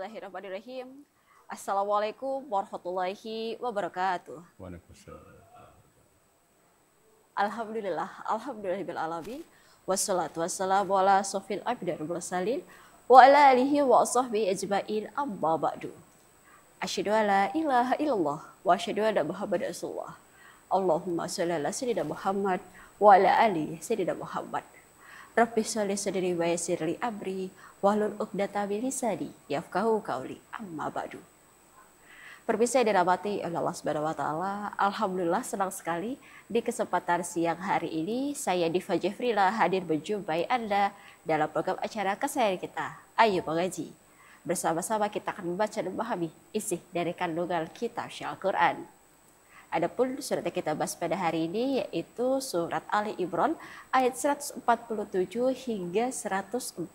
Bismillahirrahmanirrahim. Assalamualaikum warahmatullahi wabarakatuh. Waalaikumsalam. Alhamdulillahirabbil wassalatu wassalamu ala sofil abdil mursalin wa ala alihi wa sahbihi ajmain amma ba'du. Asyhadu an la ilaha illallah wa asyhadu anna Muhammadar Rasulullah. Allahumma shalli ala sayyidina Muhammad wa ala ali sayyidina Muhammad. Rabbi sholli sadri wa yassirli amri wahlul 'uqdatam min lisani yafqahu qawli amma ba'du. Pemirsa yang dirahmati oleh Allah Subhanahu wa taala, alhamdulillah senang sekali di kesempatan siang hari ini saya Diva Jeffrila hadir menjumpai Anda dalam program acara kesayangan kita, Ayo Mengaji. Bersama-sama kita akan membaca dan memahami isi dari kandungan kitab Al-Qur'an. Adapun surat yang kita bahas pada hari ini yaitu surat Ali Imran ayat 147 hingga 148.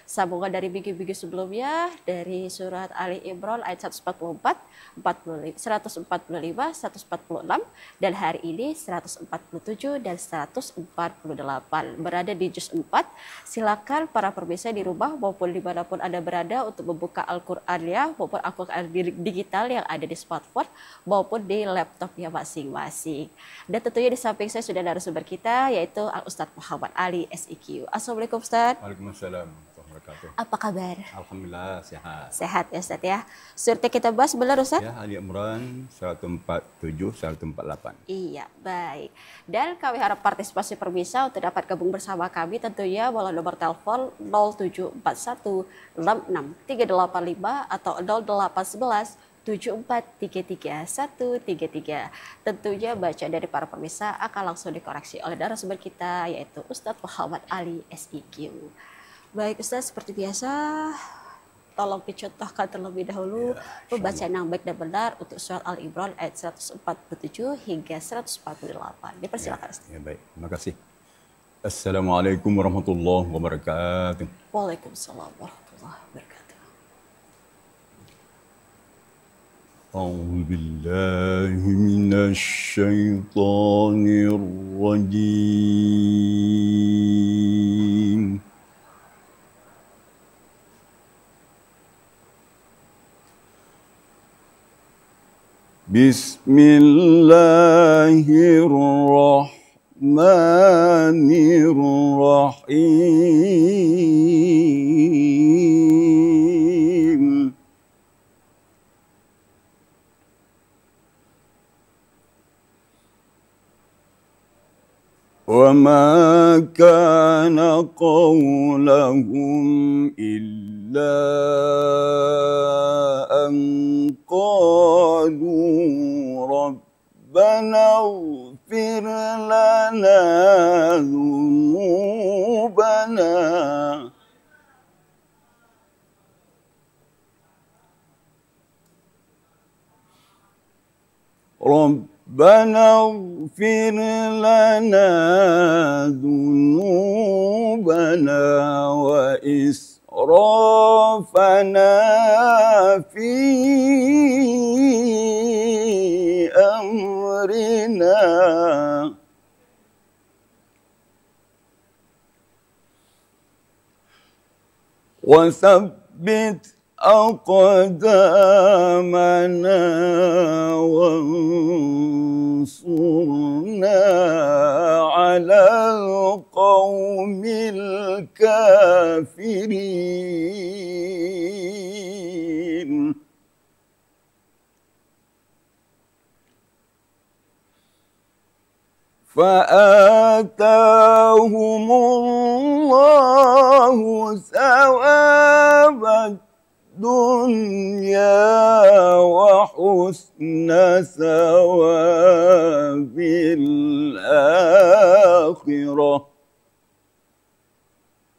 Sambungan dari minggu-minggu sebelumnya dari surat Ali Imran ayat 144, 145, 146 dan hari ini 147 dan 148 berada di juz 4. Silakan para pemirsa di rumah maupun dimanapun Anda berada untuk membuka Al-Qur'annya maupun Al-Qur'an digital yang ada di smartphone maupun di laptopnya masing-masing. Dan tentunya di samping saya sudah narasumber kita yaitu Al-Ustadz Muhammad Ali SIQ. Assalamualaikum Ustadz. Waalaikumsalam warahmatullahi wabarakatuh. Apa kabar? Alhamdulillah sehat. Sehat ya Ustadz ya. Surat yang kita bahas benar Ustadz? Ya, Ali Imran 147 148. Iya, baik. Dan kami harap partisipasi pemirsa untuk dapat gabung bersama kami tentunya melalui nomor telepon 0741 66 385 atau 0811 7433 Tentunya baca dari para pemirsa akan langsung dikoreksi oleh narasumber kita yaitu Ustadz Muhammad Ali SIQ. Baik Ustadz, seperti biasa tolong dicontohkan terlebih dahulu pembacaan yang baik dan benar untuk surat Al-Imran ayat 147 hingga 148. Dipersilakan Ustadz. Ya, baik. Terima kasih. Assalamualaikum warahmatullahi wabarakatuh. Waalaikumsalam warahmatullahi wabarakatuh. أعوذ بالله من الشيطان الرجيم بسم الله الرحمن الرحيم وما كان قولهم إلا أن قالوا ربنا اغفر لنا ذنوبنا ربنا اغفر لنا ذنوبنا وإسرافنا في أمرنا وثبت أقدامنا وانصرنا على القوم الكافرين فآتاهم الله ثواب الدنيا وحسن ثواب الآخرة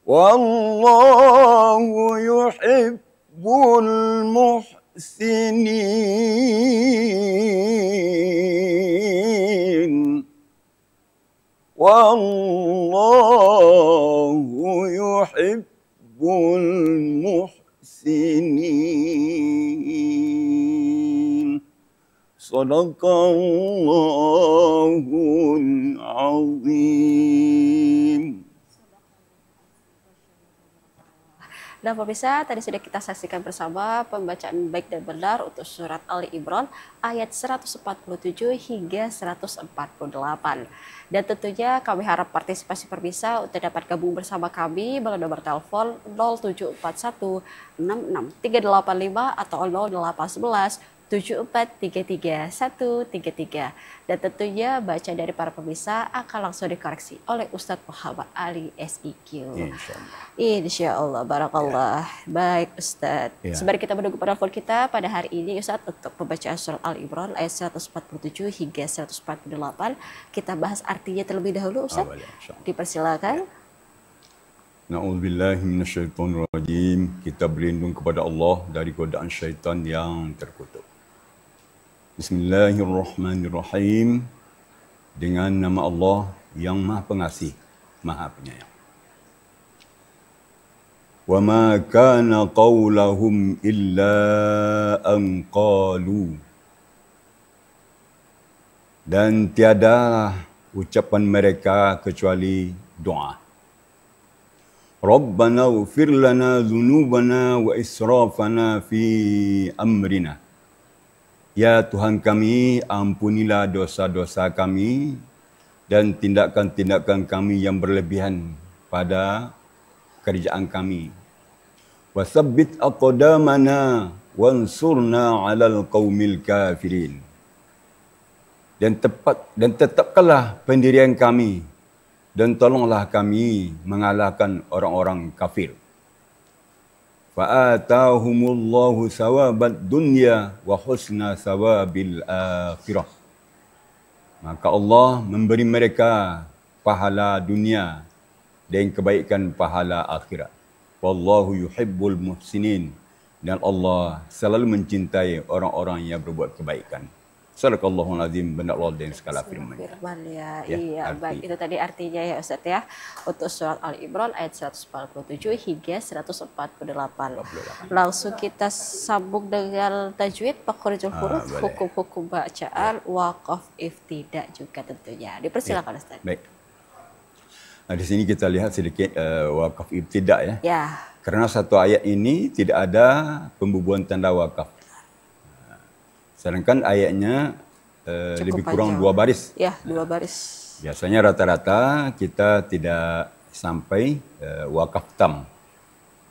والله يحب المحسنين والله يحب المحسنين صدق الله العظيم. Nah pemirsa, tadi sudah kita saksikan bersama pembacaan baik dan benar untuk surat Ali Imran ayat 147 hingga 148. Dan tentunya kami harap partisipasi pemirsa untuk dapat gabung bersama kami melalui nomor telepon 0741 66385 atau 0811 7433 dan tentunya baca dari para pemirsa akan langsung dikoreksi oleh Ustadz Muhammad Ali SIQ. Insya Allah, barakallah. Baik Ustadz. Sembari kita menunggu penelpon kita pada hari ini Ustadz untuk pembacaan surat Al-Imran ayat 147 hingga 148, kita bahas artinya terlebih dahulu Ustadz. Dipersilakan. Na'udzubillahi minasyaitonirrajim. Kita berlindung kepada Allah dari godaan syaitan yang terkutuk. Bismillahirrahmanirrahim. Dengan nama Allah yang Maha Pengasih, Maha Penyayang. Wa ma kana qaulahum illa an qalu. Dan tiadalah ucapan mereka kecuali doa. Rabbana ighfir lana dhunubana wa israfana fi amrina. Ya Tuhan kami, ampunilah dosa-dosa kami dan tindakan-tindakan kami yang berlebihan pada kerjaan kami. Wasabbit aqdamana wansurna 'alal qaumil kafirin. Dan tetapkanlah pendirian kami dan tolonglah kami mengalahkan orang-orang kafir. Fa'atahumullahu sawabad dunya wa husna sawabil akhirah. Maka Allah memberi mereka pahala dunia dan kebaikan pahala akhirat. Wallahu yuhibbul muhsinin. Dan Allah selalu mencintai orang-orang yang berbuat kebaikan. Sadaqallahul azim, benar Allah dan segala firman. Ya, iya, baik. Itu tadi artinya ya Ustaz ya. Untuk surat Al-Imran ayat 147 hingga 148. Langsung kita sambung dengan tajwid, makharijul huruf, hukum-hukum bacaan, waqaf, ibtida juga tentunya. Dipersilakan Ustaz. Baik. Nah, di sini kita lihat sedikit waqaf ibtida ya. Ya. Karena satu ayat ini tidak ada pembubuhan tanda waqaf. Sedangkan ayatnya lebih kurang panjang. 2 baris. Ya, 2 baris. Biasanya rata-rata kita tidak sampai wakaf tam.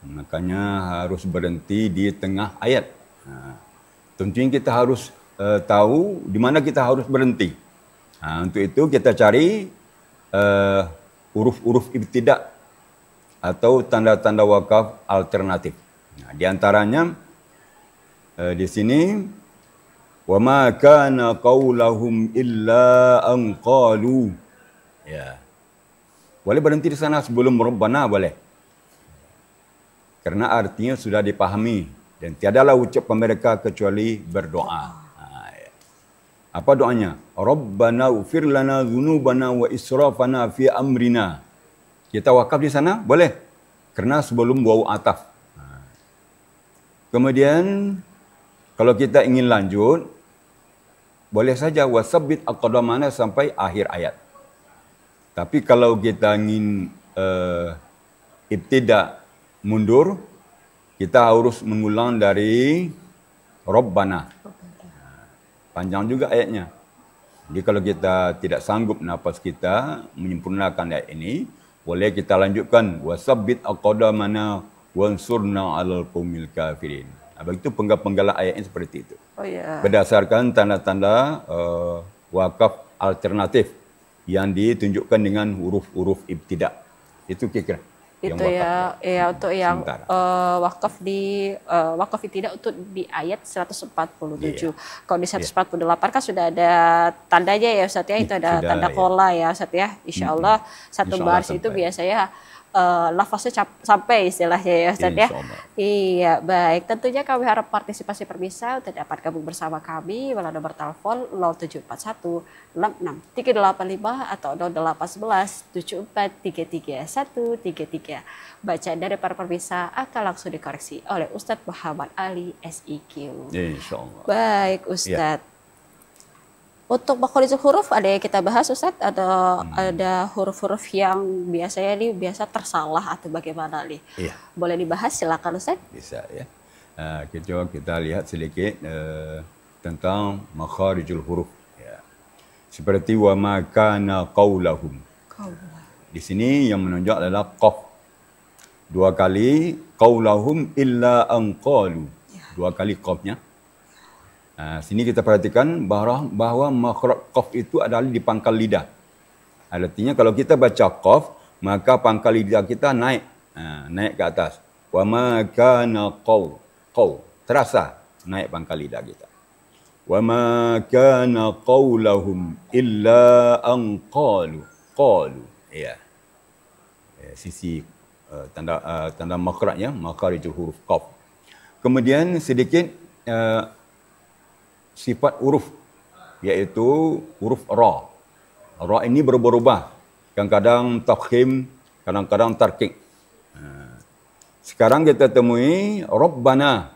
Makanya harus berhenti di tengah ayat. Tentunya kita harus tahu di mana kita harus berhenti. Untuk itu kita cari huruf-huruf ibtida atau tanda-tanda wakaf alternatif. Di antaranya di sini وَمَا كَانَ قَوْلَهُمْ إِلَّا أَنْ قَالُوا. Ya. Boleh berhenti di sana sebelum Rabbana boleh. Karena artinya sudah dipahami dan tiadalah ucapan mereka kecuali berdoa. Ya. Apa doanya? Rabbana ighfir lana dzunubana wa israfana fi amrina. Kita wakaf di sana boleh. Karena sebelum wawu ataf. Kemudian kalau kita ingin lanjut, boleh saja wasabbit aqdamana sampai akhir ayat. Tapi kalau kita ingin ibtida mundur, kita harus mengulang dari Rabbana. Panjang juga ayatnya. Jadi kalau kita tidak sanggup nafas kita menyempurnakan ayat ini, boleh kita lanjutkan wasabbit aqdamana wansurna 'alal qaumil kafirin. Begitu penggal-penggalan ayatnya seperti itu. Berdasarkan tanda-tanda wakaf alternatif yang ditunjukkan dengan huruf-huruf ibtida. Itu kira-kira. Itu ya, untuk yang wakaf ibtida untuk di ayat 147. Kalau di 148 kan sudah ada tandanya ya Ustaz ya, itu ada tanda kola ya Ustaz ya. Insya Allah satu baris itu biasanya lafaznya sampai istilahnya ya Ustaz ya. Iya, baik. Tentunya kami harap partisipasi pemirsa untuk dapat gabung bersama kami melalui nomor telepon 0741 66385 atau 0811 7433 Bacaan dari para pemirsa akan langsung dikoreksi oleh Ustadz Muhammad Ali SIQ. Insyaallah. Baik Ustadz. Untuk makhorijul huruf ada yang kita bahas Ustaz, ada huruf-huruf yang biasanya nih biasa tersalah atau bagaimana nih? Iya. Boleh dibahas silakan Ustaz. Bisa ya. Kita lihat sedikit tentang makharijul huruf. Ya. Seperti wa ma kana qaulahum. Di sini yang menunjuk adalah qaf. 2 kali qaulahum illa an qalu. 2 kali qafnya. Sini kita perhatikan bahawa makhraj qaf itu adalah di pangkal lidah. Artinya kalau kita baca qaf, maka pangkal lidah kita naik, naik ke atas. Wa ma kana qaul. Terasa naik pangkal lidah kita. Wa ma kana qaulahum illa an qalu. Ya. Sisi tanda makhrajnya, makharijul huruf qaf. Kemudian sedikit sifat huruf, iaitu huruf ra. Ra ini berubah-ubah. Kadang-kadang tafkhim, kadang-kadang tarqiq. Sekarang kita temui Rabbana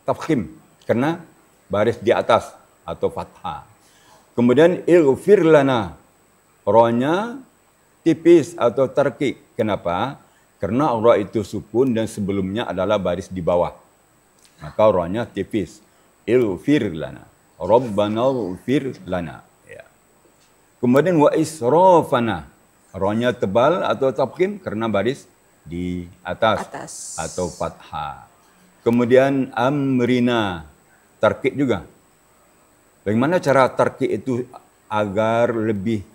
tafkhim kerana baris di atas atau fathah. Kemudian ighfir lana, ra-nya tipis atau tarqiq. Kenapa? Kerana ra itu sukun dan sebelumnya adalah baris di bawah. Maka ra-nya tipis. Ighfir lana. Rabbana ighfir lana. Ya. Kemudian wa israfana. Ra-nya tebal atau tafkhim kerana baris di atas. Atau fathah. Kemudian amrina. Tarqiq juga. Bagaimana cara tarqiq itu agar lebih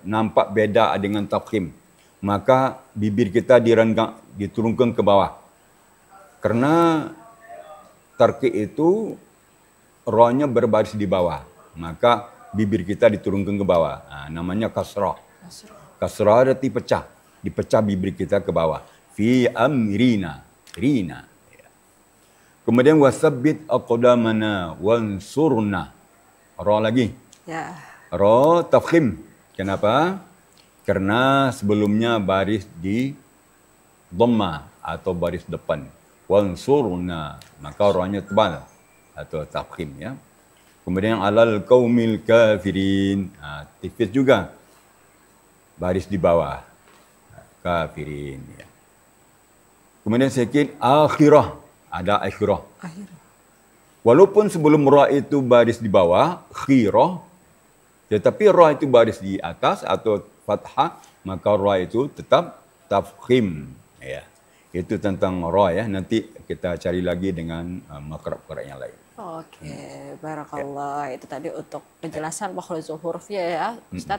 nampak beda dengan tafkhim? Maka bibir kita diturunkan ke bawah. Kerana tarqiq itu ra-nya berbaris di bawah, maka bibir kita diturunkan ke bawah. Namanya kasrah. Kasrah arti pecah. Dipecah bibir kita ke bawah. Fi amrina. Rina. Kemudian wasabbit aqdamana wansurna. Ra lagi. Ya. Ra tafkhim. Kenapa? Kerana sebelumnya baris di dhamma atau baris depan. Wansurna, maka ra-nya tebal atau tafkhim ya. Kemudian alal qaumil kafirin, tipis juga baris di bawah, kafirin ya. Kemudian sedikit akhirah, ada akhirah. Walaupun sebelum ra itu baris di bawah, khirah, tetapi ra itu baris di atas atau fathah, maka ra itu tetap tafkhim ya. Itu tentang ra ya. Nanti kita cari lagi dengan makhraj yang lain. Oke, barakallah. Itu tadi untuk penjelasan makhrajul hurufnya ya, Ustaz.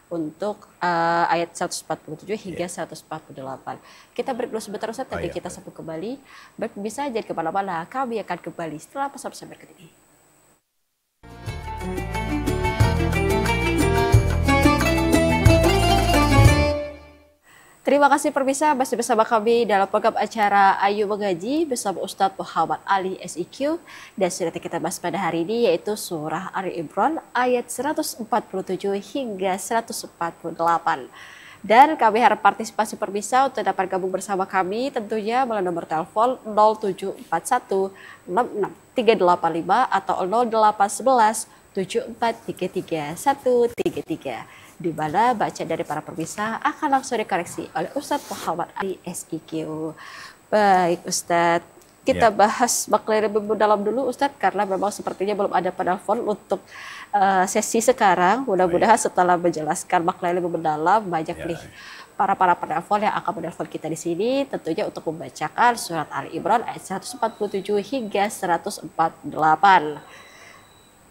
Untuk ayat 147 hingga 148. Kita break dulu sebentar Ustaz, nanti kita sambung kembali. Baik, bisa jadi kemana-mana. Kami akan kembali setelah pesan-pesan berikut ini. Terima kasih pemirsa, masih bersama kami dalam program acara Ayu Mengaji bersama Ustadz Muhammad Ali SIQ. Dan sudah kita bahas pada hari ini yaitu surah Ali Imran ayat 147 hingga 148. Dan kami harap partisipasi pemirsa untuk dapat gabung bersama kami tentunya melalui nomor telepon 0741 66385 atau 0811 7433 133. Di mana baca dari para pemirsa akan langsung dikoreksi oleh Ustadz Muhammad Ali SIQ. Baik Ustadz, kita bahas makna lebih mendalam dulu Ustadz, karena memang sepertinya belum ada penelpon untuk sesi sekarang. Mudah-mudahan setelah menjelaskan makna lebih mendalam, banyak nih para penelpon yang akan menelpon kita di sini, tentunya untuk membacakan surat Ali Imran ayat 147 hingga 148.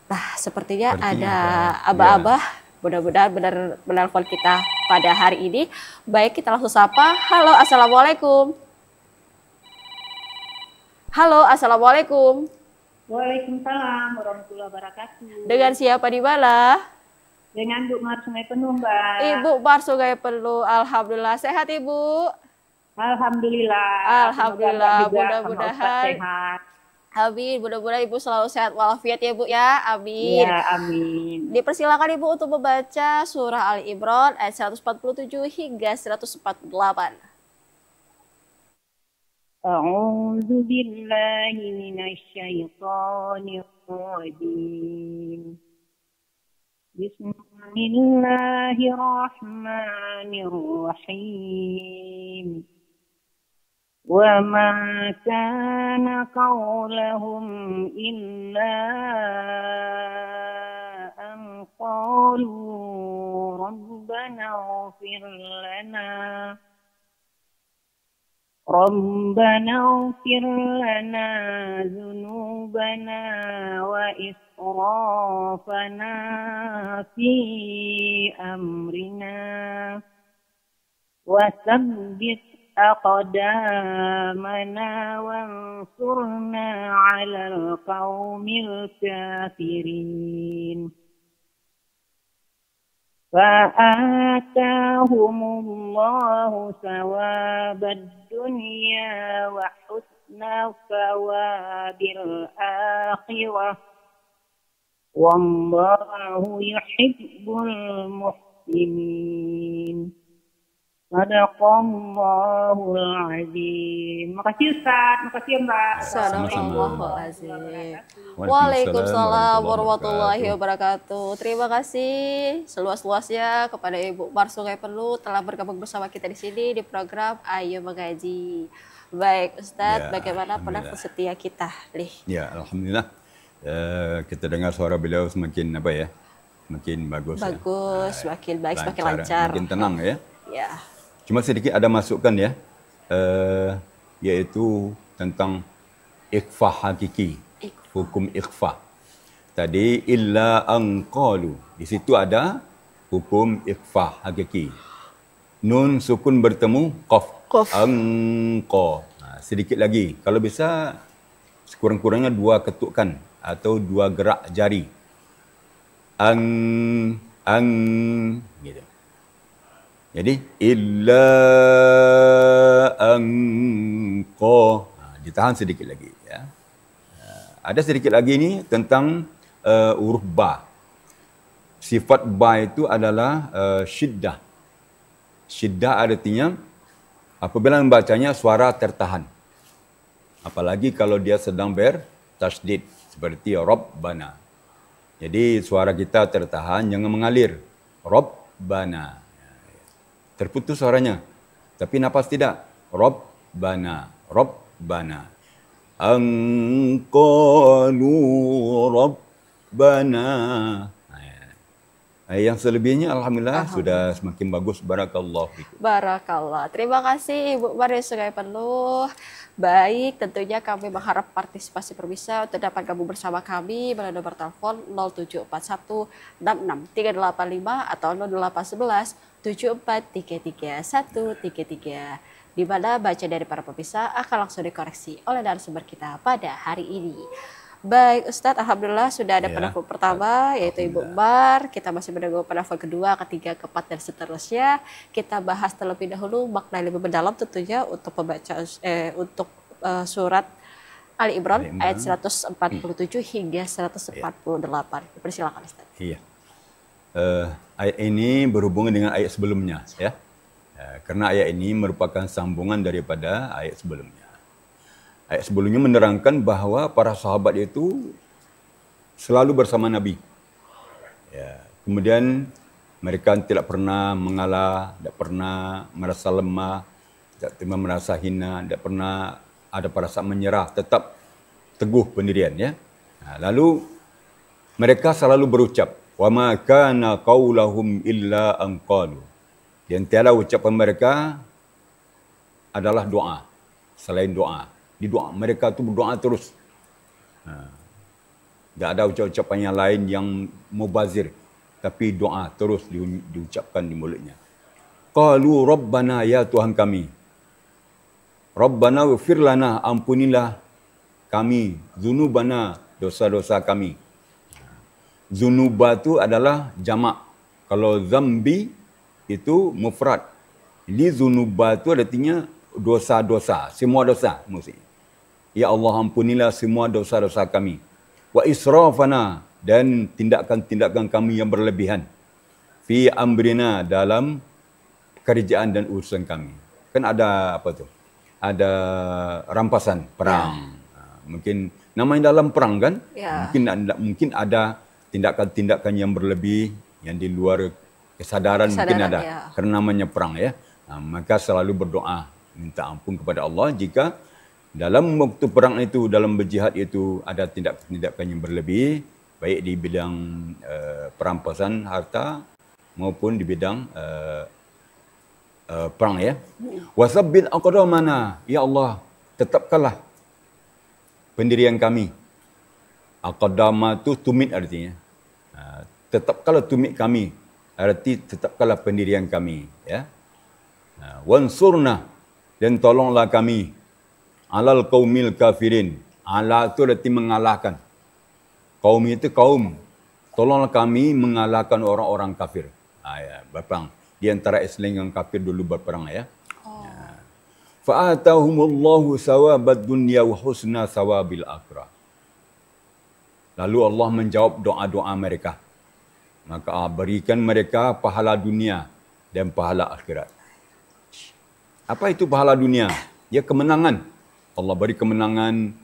Nah, sepertinya ada abah-abah. Mudah-mudahan benar menelpon kita pada hari ini. Baik, kita langsung sapa. Halo, assalamualaikum. Halo, assalamualaikum. Waalaikumsalam warahmatullahi wabarakatuh. Dengan siapa di mana? Dengan Bu Mar Sungai Penuh, Mbak. Ibu Mar Sungai Penuh. Alhamdulillah, sehat Ibu? Alhamdulillah. Alhamdulillah, mudah-mudahan. Sehat. Amin, mudah-mudahan Ibu selalu sehat walafiat ya Bu ya, amin. Ya, amin. Dipersilakan Ibu untuk membaca surah Ali Imran ayat 147 hingga 148. A'udzu billahi minasy syaithanir rajim. Bismillahirrahmanirrahim. وما كان قولهم إلا أن قالوا ربنا اغفر لنا ذنوبنا وإسرافنا في أمرنا وثبت أقدامنا وانصرنا على القوم الكافرين فآتاهم الله ثواب الدنيا وحسن ثواب الآخرة والله يحب المحسنين. Sadaqallahul azim. Makasih Ustaz, makasih Mbak. Sadaqallahul Waalaikumsalam warahmatullahi wabarakatuh. Terima kasih seluas-luasnya kepada Ibu Mar Sungai Penuh telah bergabung bersama kita di sini di program Ayo Mengaji. Baik Ustaz, bagaimana pendengar setia kita? Ya, alhamdulillah. Kita dengar suara beliau semakin semakin bagus. Bagus, semakin baik, semakin lancar. Semakin tenang ya. Ya. Cuma sedikit ada masukan ya, yaitu tentang ikhfa hakiki, hukum ikhfa. Tadi illa anqalu, di situ ada hukum ikhfa hakiki. Nun sukun bertemu qaf. Anqa. Sedikit lagi, kalau bisa sekurang-kurangnya 2 ketukan atau 2 gerak jari. Gitu. Jadi illa anqa, ditahan sedikit lagi ya. Ada sedikit lagi ni tentang huruf ba. Sifat ba itu adalah syiddah. Syiddah artinya apabila membacanya suara tertahan. Apalagi kalau dia sedang bertasydid seperti Rabbana. Jadi suara kita tertahan, jangan mengalir. Rabbana. Terputus suaranya. Tapi napas tidak. Rabbana. Rabbana. Anqalu Rabbana. Yang selebihnya Alhamdulillah sudah semakin bagus. Barakallah. Barakallah. Terima kasih Ibu Mar Sungai Penuh. Baik, tentunya kami mengharap partisipasi pemirsa untuk dapat gabung bersama kami melalui nomor telepon 0741 66385 atau 0811 7433 133, di mana baca dari para pemirsa akan langsung dikoreksi oleh narasumber kita pada hari ini. Baik Ustadz, alhamdulillah sudah ada penelpon pertama yaitu Ibu Mar. Kita masih menunggu penelpon kedua, ketiga, keempat dan seterusnya. Kita bahas terlebih dahulu makna lebih mendalam tentunya untuk pembacaan surat Ali Imran ayat 147 hingga 148. Persilakan Ustadz. Iya. Ayat ini berhubungan dengan ayat sebelumnya ya. Karena ayat ini merupakan sambungan daripada ayat sebelumnya. Ayat sebelumnya menerangkan bahawa para sahabat itu selalu bersama Nabi. Ya. Kemudian mereka tidak pernah mengalah, tidak pernah merasa lemah, tidak pernah merasa hina, tidak pernah ada perasaan menyerah, tetap teguh pendirian ya. Lalu mereka selalu berucap, wa ma kana qaulahum illa an qalu. Dan tiada ucapan mereka adalah doa, selain doa. Di doa mereka tu berdoa terus. Tak ada ucapan yang lain yang mubazir, tapi doa terus diucapkan di mulutnya. Qalu rabbana, ya Tuhan kami. Rabbana ighfir lana, ampunilah kami dzunubana, dosa-dosa kami. Zunuba itu adalah jamak. Kalau zambi itu mufrad. Jadi zunuba itu artinya dosa-dosa, semua dosa mesti. Ya Allah, ampunilah semua dosa-dosa kami. Wa israfana, dan tindakan-tindakan kami yang berlebihan. Fi amrina, dalam kerjaan dan urusan kami. Kan ada apa tu? Ada rampasan perang. Mungkin namanya dalam perang kan? Mungkin ada tindakan-tindakan yang berlebih yang di luar kesadaran mungkin ada, ya. karena namanya perang ya. Maka selalu berdoa minta ampun kepada Allah jika dalam waktu perang itu, dalam berjihad itu ada tindakan yang berlebih, baik di bidang perampasan harta maupun di bidang perang ya. Wasabbit aqdamana, ya Allah, tetapkanlah pendirian kami. Aqdama tu tumit artinya. Tetapkanlah tumit kami, arti tetapkanlah pendirian kami ya. Wansurna, dan tolonglah kami alal qaumil kafirin. Ala itu arti mengalahkan. Kaum itu kaum. Tolonglah kami mengalahkan orang-orang kafir. Ya, berperang. Di antara Islam yang kafir dulu berperang ya. Fa'atahumullahu sawabad dunya wa husna sawabil akhirah. Lalu Allah menjawab doa-doa mereka. Maka berikan mereka pahala dunia dan pahala akhirat. Apa itu pahala dunia? Ya kemenangan. Allah beri kemenangan,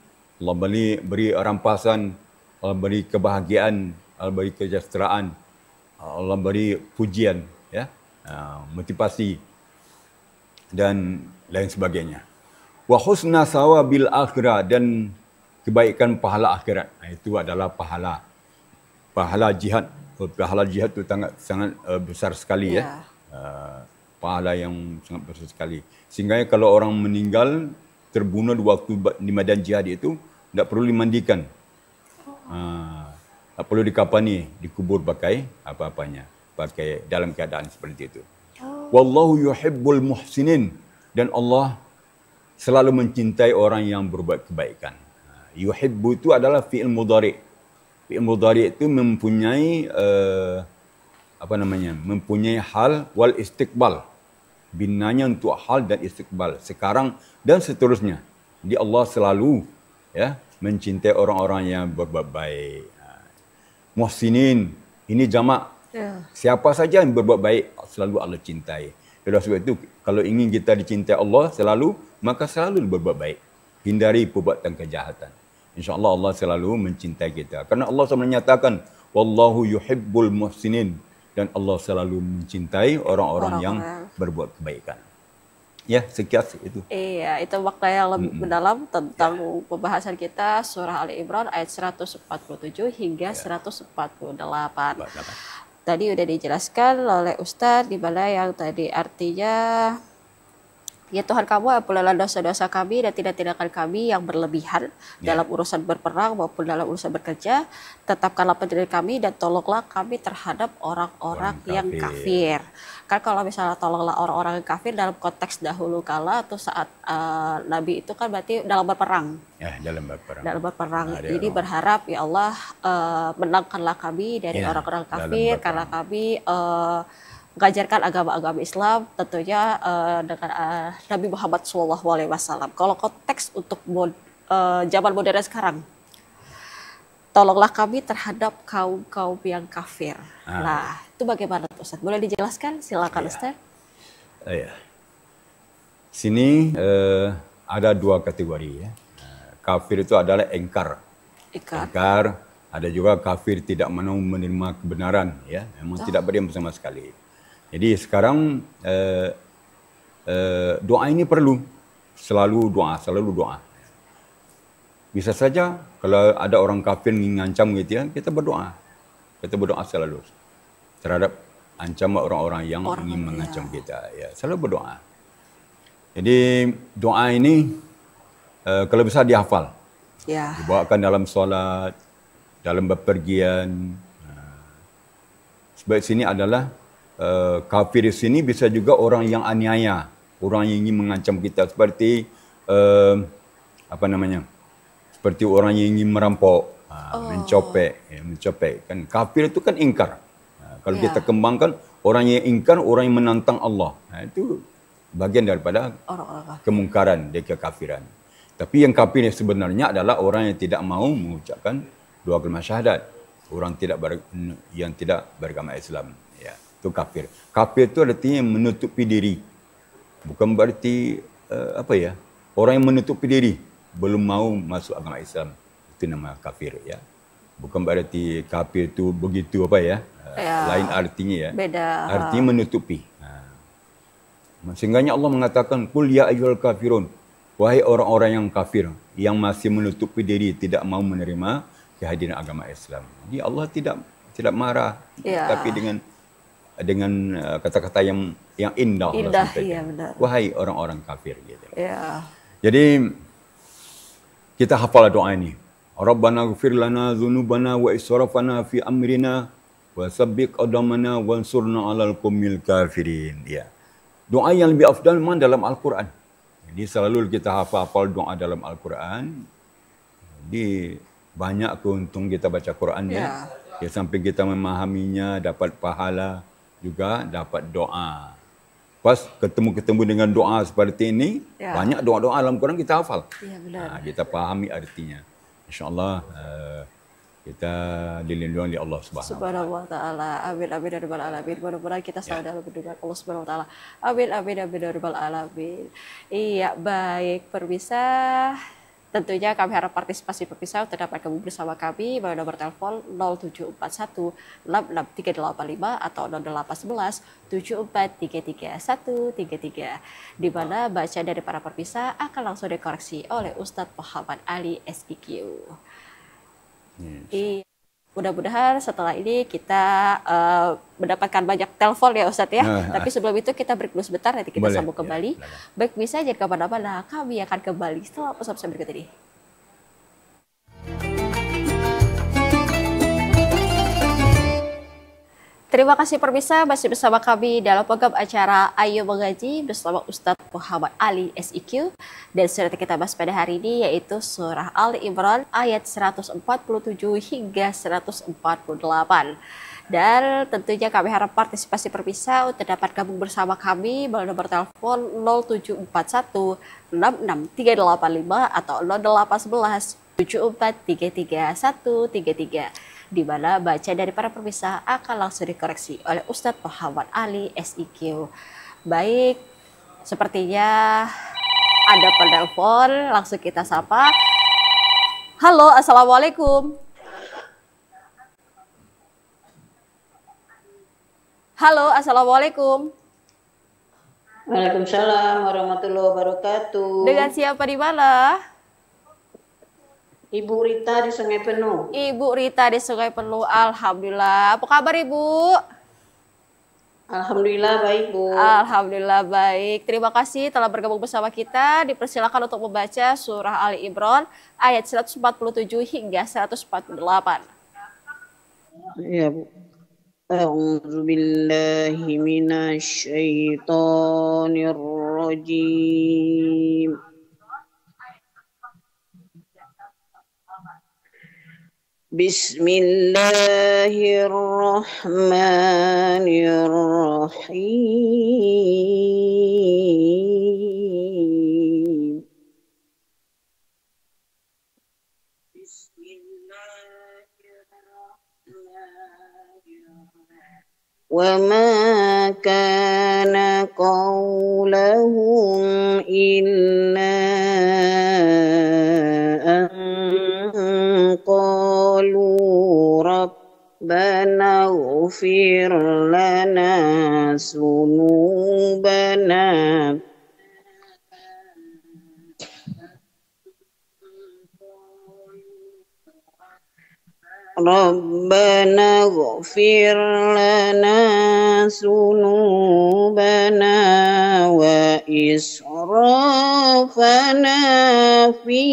Allah beri rampasan, Allah beri kebahagiaan, Allah beri kesejahteraan, Allah beri pujian, ya, motivasi dan lain sebagainya. Wa husna sawabil akhirah, dan kebaikan pahala akhirat. Itu adalah pahala jihad. Pahala jihad itu sangat besar sekali ya. Pahala yang sangat besar sekali. Sehingga kalau orang meninggal terbunuh di medan jihad itu tidak perlu dimandikan. Tak perlu dikapani, dikubur pakai apa-apanya, pakai dalam keadaan seperti itu. Wallahu yuhibbul muhsinin, dan Allah selalu mencintai orang yang berbuat kebaikan. Yuhibbu itu adalah fi'il mudhari'. Fi'il mudhari' itu mempunyai mempunyai hal wal istiqbal. Binanya untuk hal dan istiqbal, sekarang dan seterusnya. Jadi Allah selalu ya mencintai orang-orang yang berbuat baik. Muhsinin, ini jamak. Siapa saja yang berbuat baik selalu Allah cintai. Oleh sebab itu, kalau ingin kita dicintai Allah selalu, maka selalu berbuat baik. Hindari perbuatan kejahatan. InsyaAllah Allah selalu mencintai kita. Karena Allah SWT menyatakan, Wallahu yuhibbul muhsinin. Dan Allah selalu mencintai orang-orang yang berbuat kebaikan. Ya, sekian itu. Iya, itu makna yang lebih mendalam tentang pembahasan kita surah Ali Imran ayat 147 hingga 148. Tadi udah dijelaskan oleh Ustadz di mana yang tadi artinya, ya Tuhan kamu ampunilah dosa-dosa kami dan tindakan kami yang berlebihan dalam urusan berperang maupun dalam urusan bekerja. Tetapkanlah pendirian kami dan tolonglah kami terhadap orang-orang yang kafir. Kan kalau misalnya tolonglah orang-orang yang kafir dalam konteks dahulu kala atau saat Nabi itu kan berarti dalam berperang. Ya, dalam berperang. Dalam berperang. Jadi berharap ya Allah menangkanlah kami dari orang-orang kafir karena kami mengajarkan agama-agama Islam tentunya dengan Nabi Muhammad SAW. Kalau konteks untuk zaman modern sekarang, tolonglah kami terhadap kaum-kaum yang kafir. Nah, itu bagaimana Ustaz? Boleh dijelaskan? Silakan Ustaz. Sini ada dua kategori ya. Kafir itu adalah engkar. Ada juga kafir tidak mau menerima kebenaran ya. Memang tidak beriman sama sekali. Jadi sekarang doa ini perlu. Selalu doa. Bisa saja kalau ada orang kafir mengancam gitu ya, kita berdoa. Kita berdoa selalu terhadap ancaman orang-orang yang ingin mengancam kita. Ya, selalu berdoa. Jadi doa ini kalau bisa dihafal. Ya. Dibawakan dalam solat, dalam bepergian. Sebab sini adalah kafir di sini bisa juga orang yang aniaya, orang yang ingin mengancam kita seperti seperti orang yang ingin merampok, mencopek. Kan kafir itu kan ingkar. Kalau kita kembangkan orang yang ingkar, orang yang menantang Allah. Itu bagian daripada kemungkaran dan kekafiran. Tapi yang kafir sebenarnya adalah orang yang tidak mau mengucapkan dua kalimat syahadat. Orang yang tidak beragama Islam. Ya, itu kafir. Kafir itu artinya menutupi diri. Bukan berarti orang yang menutupi diri belum mau masuk agama Islam. Itu nama kafir ya. Bukan berarti kafir itu begitu apa ya. Lain artinya ya. Beda. Artinya menutupi. Sehingganya Allah mengatakan, Qul ya ayyuhal kafirun. Wahai orang-orang yang kafir, yang masih menutupi diri, tidak mau menerima kehadiran agama Islam. Jadi Allah tidak marah, tapi dengan kata-kata yang indah. Indah, iya benar. Wahai orang-orang kafir. Gitu. Ya. Jadi kita hafal doa ini. Rabbana ighfir lana dzunubana wa israfana fi amrina wa tsabbit qadamana wansurna 'alal qaumil kafirin. Ya. Doa yang lebih afdal memang dalam Al-Quran. Jadi selalu kita hafal doa dalam Al-Quran. Jadi banyak keuntung kita baca Quran ya. Sampai kita memahaminya, dapat pahala, juga dapat doa. Pas ketemu dengan doa seperti ini, banyak doa-doa dalam Quran kita hafal. Ya, benar. Kita pahami artinya. InsyaAllah kita dilindungi oleh Allah Subhanahu wa taala. Amin amin ya rabbal alamin. Mudah-mudahan kita selalu dalam berdoa Allah Subhanahu wa taala. Amin amin amin ya rabbal alamin. Iya, baik pemirsa. Tentunya kami harap partisipasi pemirsa untuk dapat gabung bersama kami melalui nomor telepon 0741 66385 atau 0811 7433 133, di mana baca dari para pemirsa akan langsung dikoreksi oleh Ustadz Muhammad Ali SIQ. Mudah-mudahan setelah ini kita mendapatkan banyak telepon ya Ustadz ya. Tapi sebelum itu kita break dulu sebentar, nanti kita sambung kembali. Baik, bisa jangan kemana-mana, kami akan kembali setelah pesan-pesan berikut ini. Terima kasih pemirsa, masih bersama kami dalam program acara Ayo Mengaji bersama Ustadz Muhammad Ali SIQ. Dan surat kita bahas pada hari ini yaitu surah Ali Imran ayat 147 hingga 148. Dan tentunya kami harap partisipasi pemirsa untuk dapat gabung bersama kami melalui nomor telepon 0741 66385 atau 0811 7433 133. Di mana baca dari para pemirsa akan langsung dikoreksi oleh Ustadz Muhammad Ali SIQ. Baik, sepertinya ada penelpon, langsung kita sapa. Halo, assalamualaikum. Halo, assalamualaikum. Waalaikumsalam warahmatullahi wabarakatuh. Dengan siapa di mana? Ibu Rita di Sungai Penuh. Ibu Rita di Sungai Penuh, alhamdulillah. Apa kabar Ibu? Alhamdulillah baik Bu. Alhamdulillah baik. Terima kasih telah bergabung bersama kita. Dipersilakan untuk membaca surah Ali Imran ayat 147 hingga 148. Iya Bu. A'udzu billahi minasy syaithanir rajim. Bismillahirrahmanirrahim. Wa ma kana qawlahum illa qalu rabbana ighfir lana sunubana Rabbana ighfir lana sunubana wa israfana fi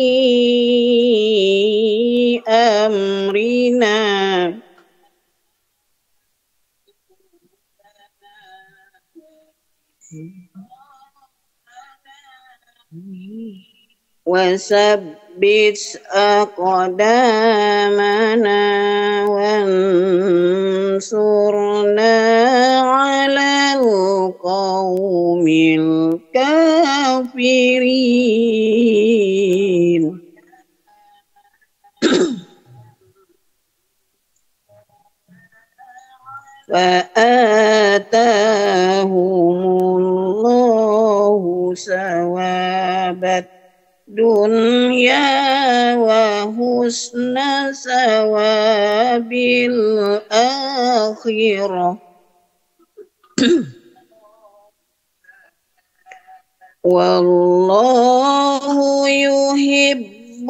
amrina wasabbit aqdamana wansurna 'alal qaumil kafirin. فآتاهم الله ثواب الدنيا وحسن ثواب الآخرة والله يحب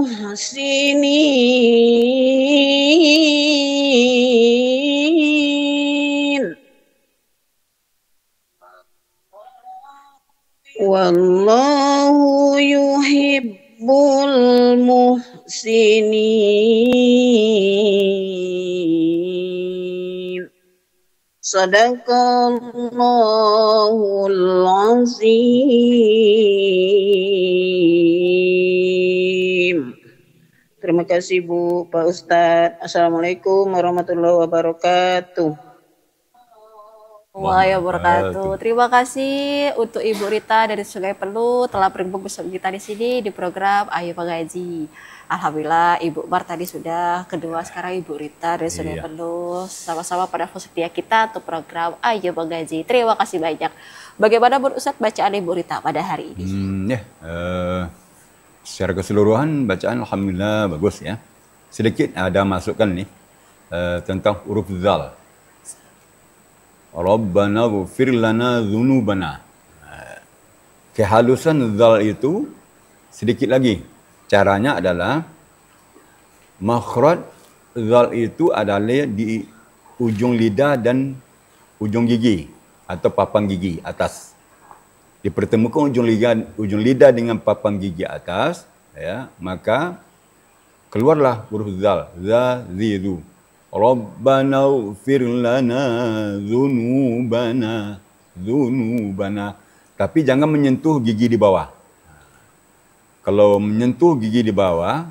المحسنين والله يحب المحسنين Sadaqallahul azim. Terima kasih Bu, Pak Ustadz. Assalamualaikum warahmatullahi wabarakatuh. Waalaikumsalam wabarakatuh. Terima kasih untuk Ibu Rita dari Sungai Peluh telah bergabung bersama kita di sini di program Ayo Mengaji. Alhamdulillah Ibu Mar tadi sudah kedua, sekarang Ibu Rita dari Sungai Peluh sama-sama pada setia kita untuk program Ayo Mengaji. Terima kasih banyak. Bagaimana menurut Ustadz bacaan Ibu Rita pada hari ini? Secara keseluruhan bacaan alhamdulillah bagus ya. Sedikit ada masukan nih tentang huruf zal. Rabbana ghfir lana dzunubana. Kehalusan zal itu sedikit lagi. Caranya adalah makhraj zal itu adalah di ujung lidah dan ujung gigi atau papan gigi atas. Dipertemukan ujung lidah dengan papan gigi atas, ya, maka keluarlah huruf zal, za, zi, zu. Rabbana ighfir lana dzunubana, dzunubana. Tapi jangan menyentuh gigi di bawah. Kalau menyentuh gigi di bawah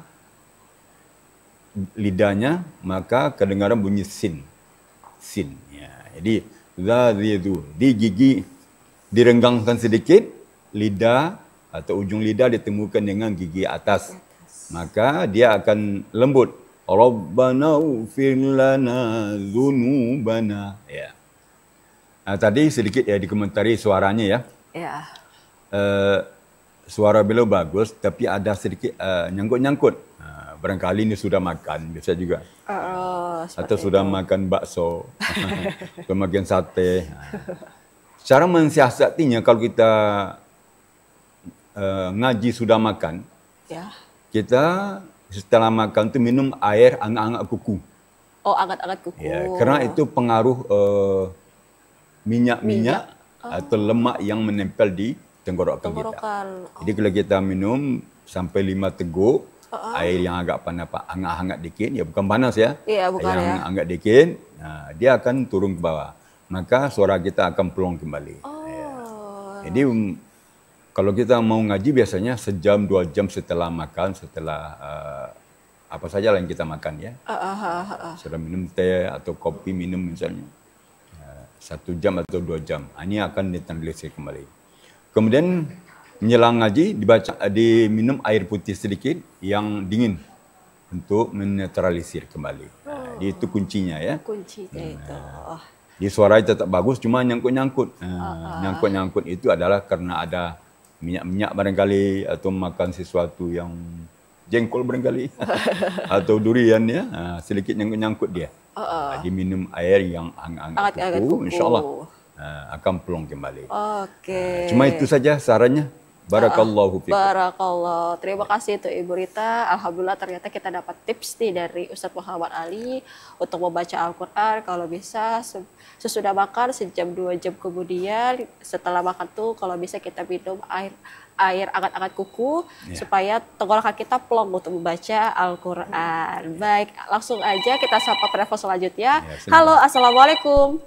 lidahnya, maka kedengaran bunyi sin. Sin. Ya. Jadi za, zi, zu. Di gigi direnggangkan sedikit, lidah atau ujung lidah ditemukan dengan gigi atas. Maka dia akan lembut. Rabbana ighfir lana dzunubana. Ya. Tadi sedikit ya dikomentari suaranya ya. Ya. Suara beliau bagus, tapi ada sedikit nyangkut-nyangkut. Barangkali ini sudah makan, bisa juga. Atau sudah makan bakso, atau makan sate. Cara mensiasatinya kalau kita ngaji sudah makan, Ya. kita setelah makan itu minum air hangat-hangat kuku. Oh, angkat-angkat kuku. Ya, karena itu pengaruh minyak-minyak atau lemak yang menempel di tenggorokan kita. Jadi kalau kita minum sampai 5 teguk air yang agak panas, hangat-hangat dikit, ya bukan panas ya. Iya, bukan yang ya. hangat dikit, dia akan turun ke bawah. Maka suara kita akan pelong kembali. Ya. Jadi kalau kita mau ngaji biasanya sejam 2 jam setelah makan, setelah apa saja yang kita makan ya. Sudah minum teh atau kopi minum misalnya. 1 jam atau 2 jam. Ini akan ditelisir kembali. Kemudian menjelang ngaji diminum air putih sedikit yang dingin untuk menetralisir kembali. Jadi itu kuncinya ya. Kuncinya itu. Di suara tetap bagus, cuma nyangkut-nyangkut. Nyangkut-nyangkut itu adalah karena ada minyak-minyak barangkali atau makan sesuatu yang jengkol barangkali atau durian ya. Sedikit nyangkut-nyangkut dia. Diminum air yang hangat-hangat kuku, insyaAllah akan pelong kembali. Oke. Cuma itu saja sarannya. Barakallahu fikum. Barakallah. Terima kasih untuk Ibu Rita. Alhamdulillah ternyata kita dapat tips nih dari Ustadz Muhammad Ali untuk membaca Al-Quran. Kalau bisa sesudah makan sejam 2 jam kemudian setelah makan tuh kalau bisa kita minum air hangat-hangat kuku supaya tenggorokan kita plong untuk membaca Al-Quran. Baik, langsung aja kita sapa penelpon selanjutnya. Halo, assalamualaikum.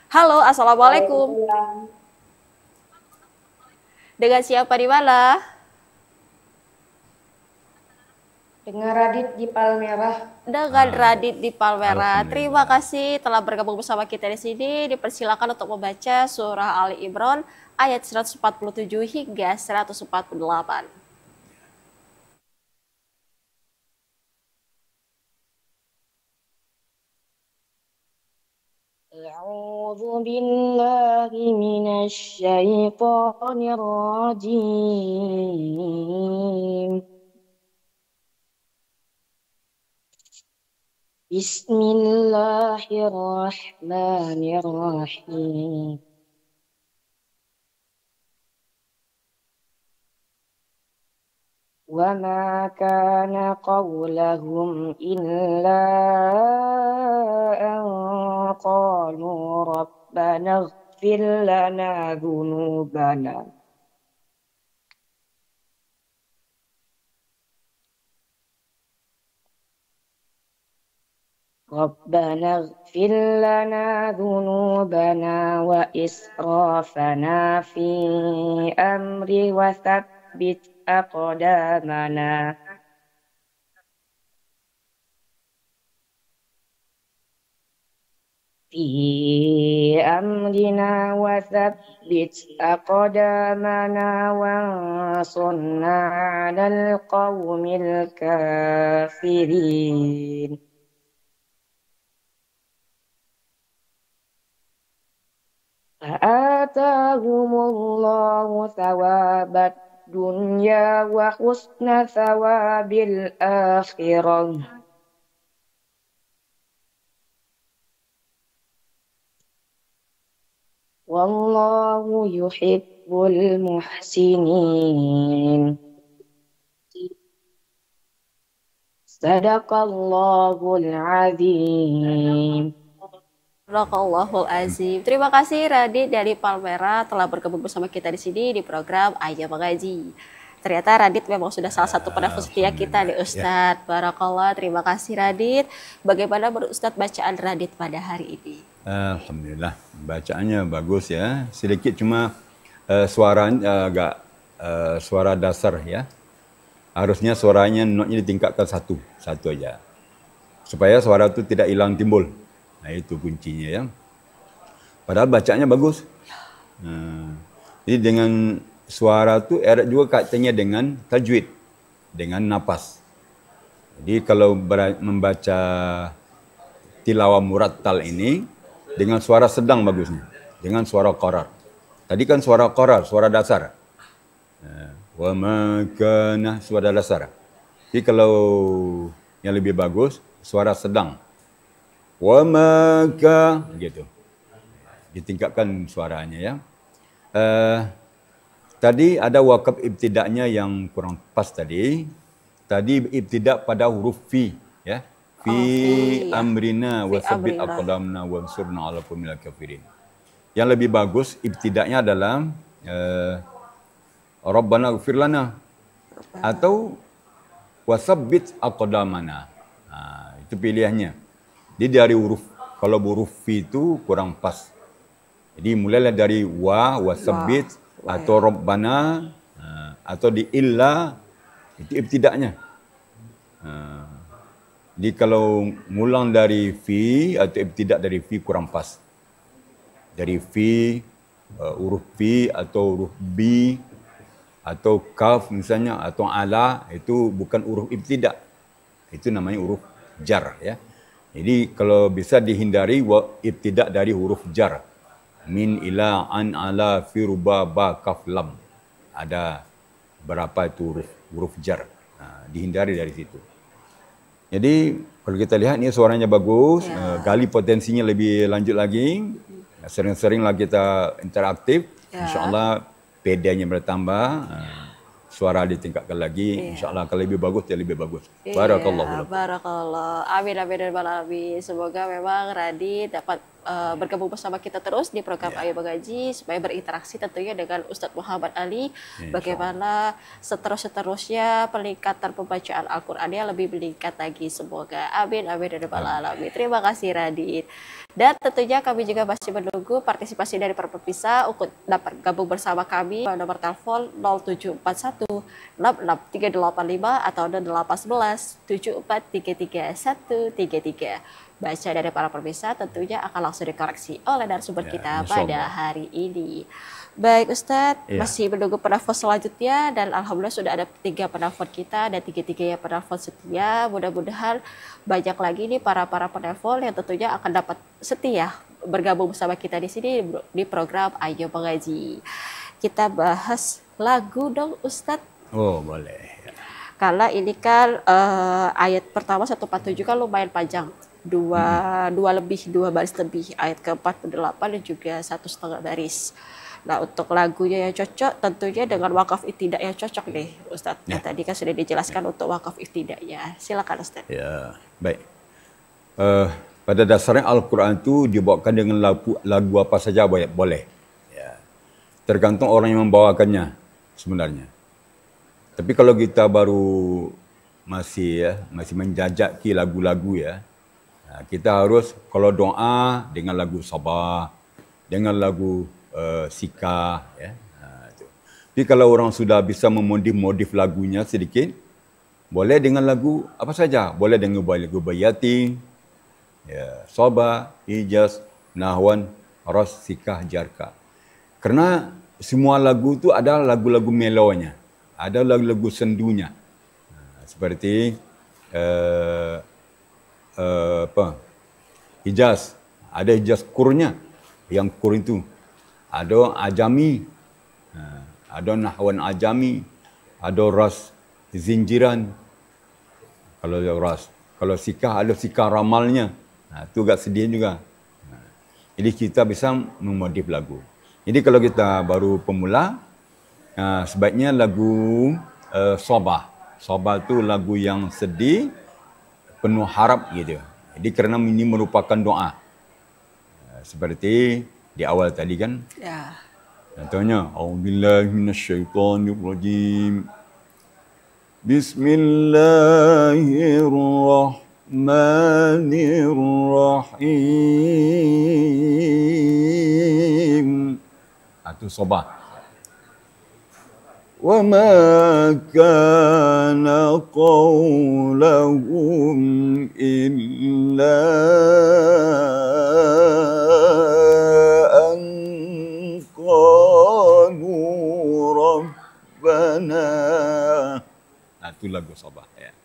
Halo, assalamualaikum. Dengan siapa di mana? Dengan Radit di Palmerah. Dengan Radit di Palmerah. Terima kasih telah bergabung bersama kita di sini. Dipersilakan untuk membaca surah Ali Imran ayat 147 hingga 148. أعوذ أعوذ بالله من الشيطان الرجيم بسم الله الرحمن الرحيم وما كان قولهم إلا أن قالوا ربنا اغفر لنا ذنوبنا وإسرافنا في أمري وثبت أقدامنا وانصرنا على القوم الكافرين فآتاهم الله ثواب الدنيا وحسن ثواب الآخرة والله يحب المحسنين صدق الله العظيم. Barakallahu azim. Terima kasih Radit dari Palmera telah bergabung bersama kita di sini di program Ayo Mengaji. Ternyata Radit memang sudah salah satu penafsir setia kita nih Ustadz. Barakallah, terima kasih Radit. Bagaimana menurut Ustadz bacaan Radit pada hari ini? Alhamdulillah, bacaannya bagus ya. Sedikit cuma suaranya agak suara dasar ya. Harusnya suaranya notnya ditingkatkan satu aja. Supaya suara itu tidak hilang timbul. Nah itu kuncinya ya. Padahal bacanya bagus. Jadi dengan suara itu erat juga kaitannya dengan tajwid, dengan napas. Jadi kalau membaca tilawah murattal ini dengan suara sedang bagusnya, dengan suara qarar. Tadi kan suara qarar, suara dasar. Wa ma kana suara dasar. Jadi kalau yang lebih bagus suara sedang. Wa maka gitu. Ditingkatkan suaranya ya. Tadi ada wakaf ibtidaknya yang kurang pas tadi. Tadi ibtidak pada huruf fi ya. Fi amrina wa sabbit aqdamna wansurna 'alal qawmil kafirin. Yang lebih bagus ibtidaknya adalah Rabbana ighfir lana atau wasabbit aqdamana. Itu pilihannya. Jadi dari huruf, kalau huruf fi itu kurang pas. Jadi mulailah dari wasabbit atau Rabbana atau di illa, itu ibtidaknya. Jadi kalau ngulang dari fi atau ibtidak dari fi kurang pas. Dari fi, huruf fi atau huruf bi atau kaf misalnya atau ala, itu bukan huruf ibtidak. Itu namanya huruf jar ya. Jadi kalau bisa dihindari ibtidak dari huruf jar. Min, ila, an, ala, fi, ruba, ba, kaf, lam. Ada berapa itu huruf jar. Dihindari dari situ. Jadi kalau kita lihat ini suaranya bagus. Gali potensinya lebih lanjut lagi. Sering-seringlah kita interaktif. InsyaAllah PD-nya bertambah. Suara ditingkatkan lagi, insyaAllah kalau lebih bagus, ya lebih bagus. Barakallahu. Barakallah. Amin, amin, dan amin. Semoga memang Radit dapat bergabung bersama kita terus di program Ayo Mengaji, supaya berinteraksi tentunya dengan Ustadz Muhammad Ali. Bagaimana seterusnya peningkatan pembacaan Al-Qurannya lebih meningkat lagi. Semoga. Amin, amin, dan amin. Terima kasih Radit. Dan tentunya kami juga masih menunggu partisipasi dari para pemirsa untuk dapat gabung bersama kami pada nomor telepon 0741 66385 atau 0811 7433 133. Baca dari para pemirsa tentunya akan langsung dikoreksi oleh narasumber kita pada hari ini. Baik Ustadz, masih menunggu penelpon selanjutnya dan alhamdulillah sudah ada 3 penelpon kita dan 3-3 penelpon setia. Mudah-mudahan banyak lagi nih para penelpon yang tentunya akan dapat setia bergabung bersama kita di sini di program Ayo Mengaji. Kita bahas lagu dong Ustadz. Oh, boleh. Karena ini kan ayat pertama 147 kan lumayan panjang. Dua baris lebih. Ayat ke-48 dan juga 1,5 baris. Nah, untuk lagunya yang cocok tentunya dengan wakaf ibtidak yang cocok nih Ustadz. Ya. Tadi kan sudah dijelaskan untuk wakaf ibtidaknya. Silakan Ustadz. Ya, baik. Pada dasarnya Al-Quran itu dibawakan dengan lagu apa saja boleh. Ya. Tergantung orang yang membawakannya sebenarnya. Tapi kalau kita baru masih menjajaki lagu-lagu ya, kita harus kalau doa dengan lagu sabah, dengan lagu sikah ya. Tapi kalau orang sudah bisa memodif lagunya sedikit, boleh dengan lagu apa saja. Boleh dengan lagu bayatin, ya, sabah, hijaz, nahwan, ras, sikah, jarka. Karena semua lagu itu ada lagu-lagu melonya, ada lagu-lagu sendunya. Seperti hijaz, ada hijaz kurnya, yang kur itu. Ada ajami, ada nahwan ajami, ada ras zinjiran. Kalau ras, kalau sikah ada sikah ramalnya. Itu agak sedih juga. Jadi kita bisa memodif lagu. Jadi kalau kita baru pemula, sebaiknya lagu sabah. Sabah itu lagu yang sedih, penuh harap gitu. Jadi kerana ini merupakan doa. Seperti di awal tadi kan. Ya. Contohnya, A'udzubillahi minasyaitonirrajim. Bismillahirrahmanirrahim. Itu sabah. Wa ma kana qawlahum illa an qalu rabbana. Itu lagu sabah ya.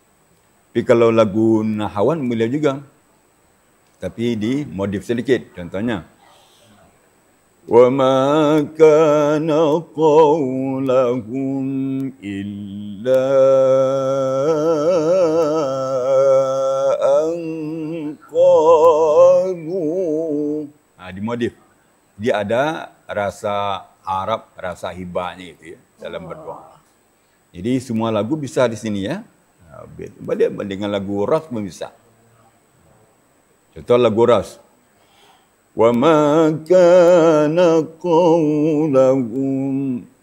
Tapi kalau lagu nahawan boleh juga. Tapi dimodif sedikit. Contohnya, وَمَا كَانَ قَوْلَهُمْ إِلَّا أَنْ قَالُوا. Dimodif. Dia ada rasa harap, rasa hibahnya itu ya, dalam berdoa. Jadi semua lagu bisa di sini ya. Boleh dengan lagu ras pun bisa. Contoh lagu ras. وَمَا كَانَ قَوْلَهُمْ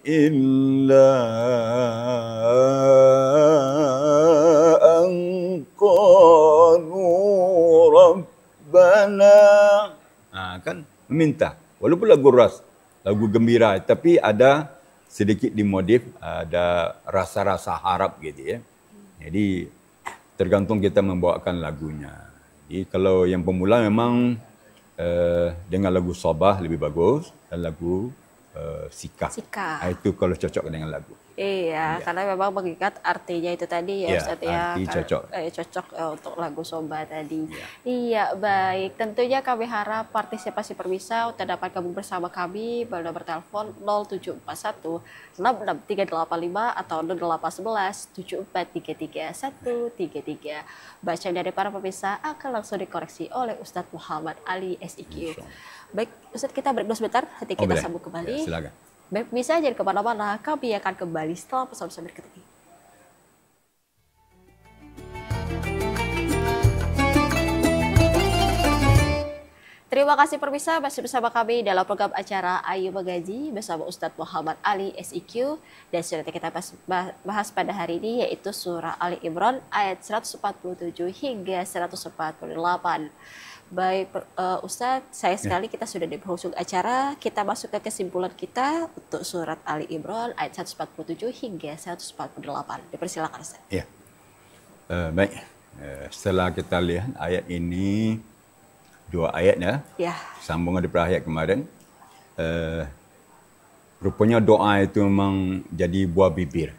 إِلَّا أَنْ قَالُوا رَبَّنَا. Kan meminta. Walaupun lagu ras, lagu gembira, tapi ada sedikit dimodif, ada rasa-rasa harap gitu ya. Jadi tergantung kita membawakan lagunya. Jadi kalau yang pemula memang dengan lagu sabah lebih bagus dan lagu sikah. Itu kalau cocok dengan lagu. Iya, karena memang mengingat artinya itu tadi ya Ustaz ya. Arti cocok. Cocok untuk lagu sabah tadi. Iya, baik. Tentunya kami harap partisipasi pemirsa untuk dapat gabung bersama kami pada bertelepon 0741 66385 atau 0811 7433 133. Bacaan dari para pemirsa akan langsung dikoreksi oleh Ustadz Muhammad Ali SIQ. Baik, Ustadz kita break dulu sebentar, nanti kita sambung kembali. Ya, silakan. Baik, bisa jadi kemana-mana, kami akan kembali setelah pesan-pesan berikut ini. Terima kasih pemirsa masih bersama kami dalam program acara Ayo Mengaji bersama Ustadz Muhammad Ali SIQ, dan sudah kita bahas pada hari ini yaitu surah Ali Imran ayat 147 hingga 148. Baik Ustadz, saya sekali kita sudah di penghujung acara, kita masuk ke kesimpulan kita untuk surat Ali Imran ayat 147 hingga 148. Dipersilakan Ustadz. Ya. Baik. Setelah kita lihat ayat ini, dua ayat ya. Sambungan daripada ayat kemarin. Rupanya doa itu memang jadi buah bibir.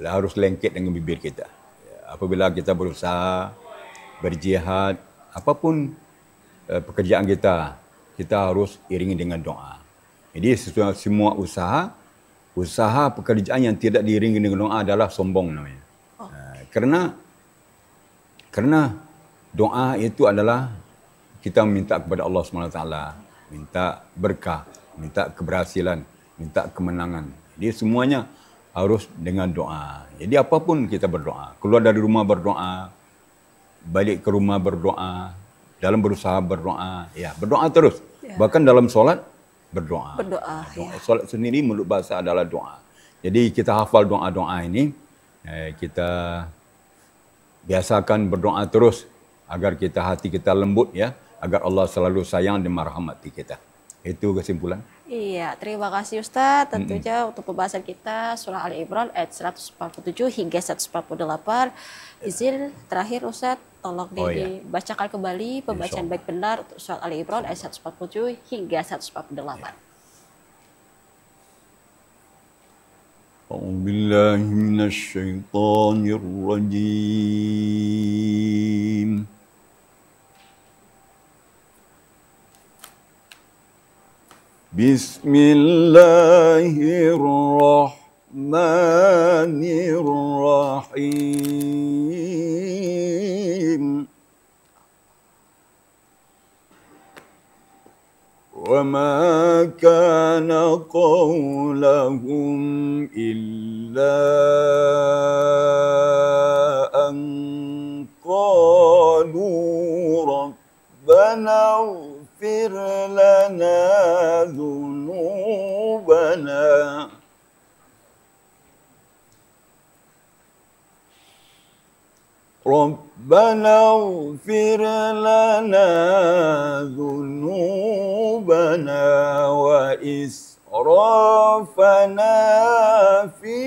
Harus lengket dengan bibir kita. Apabila kita berusaha berjihad, apapun pekerjaan kita, kita harus iringi dengan doa. Jadi semua usaha pekerjaan yang tidak diiringi dengan doa adalah sombong namanya. Kerana doa itu adalah kita minta kepada Allah SWT, minta berkah, minta keberhasilan, minta kemenangan. Jadi semuanya harus dengan doa. Jadi apapun kita berdoa. Keluar dari rumah berdoa, balik ke rumah berdoa, dalam berusaha berdoa. Ya, berdoa terus. Ya. Bahkan dalam solat berdoa. Berdoa. Ya. Solat sendiri mulut bahasa adalah doa. Jadi kita hafal doa-doa ini, kita biasakan berdoa terus agar hati kita lembut ya, agar Allah selalu sayang dan merahmati kita. Itu kesimpulan. Iya, terima kasih Ustaz. Tentunya untuk pembahasan kita surah Ali Imran ayat 147 hingga 148. Izin terakhir Ustaz, tolong dibacakan kembali pembacaan baik benar untuk surah Ali Imran ayat 147 hingga 148. أعوذ بالله من الشيطان الرجيم بسم الله الرحمن الرحيم وما كان قولهم إلا أن قالوا ربنا اغفر لنا ذنوبنا ربنا اغفر لنا ذنوبنا وإسرافنا في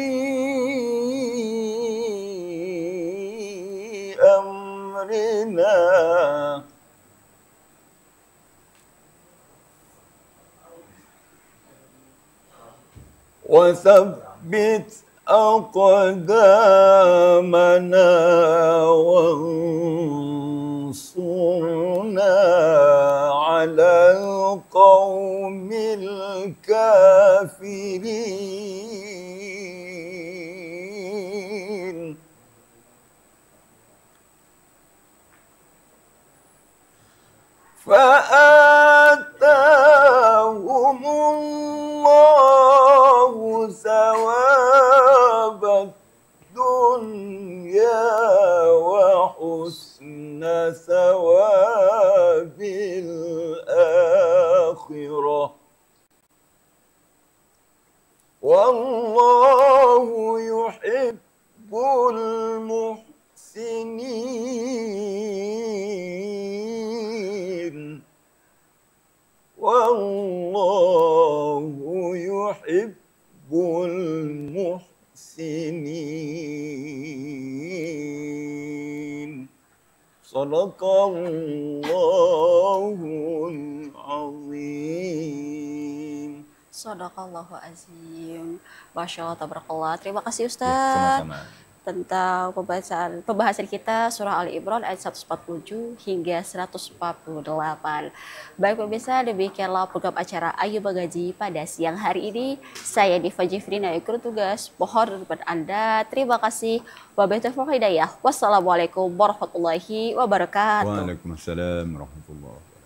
أمرنا وثبت أقدامنا وانصرنا على القوم الكافرين فآتاهم الله ثواب الدنيا وحسن ثواب الآخرة والله يحب المحسنين والله يحب المحسنين صدق الله العظيم. Sadaqallahu azim. Masya Allah, tabarakallah. Terima kasih Ustaz. Sama-sama. Tentang pembahasan kita surah Ali Imran ayat 147 hingga 148. Baik pemirsa, demikianlah program acara Ayo Mengaji pada siang hari ini. Saya Diva Jifrina yang ikut tugas. Mohon kepada Anda. Terima kasih. Wabillahi taufiq wal hidayah. Wassalamualaikum warahmatullahi wabarakatuh. Waalaikumsalam warahmatullahi wabarakatuh.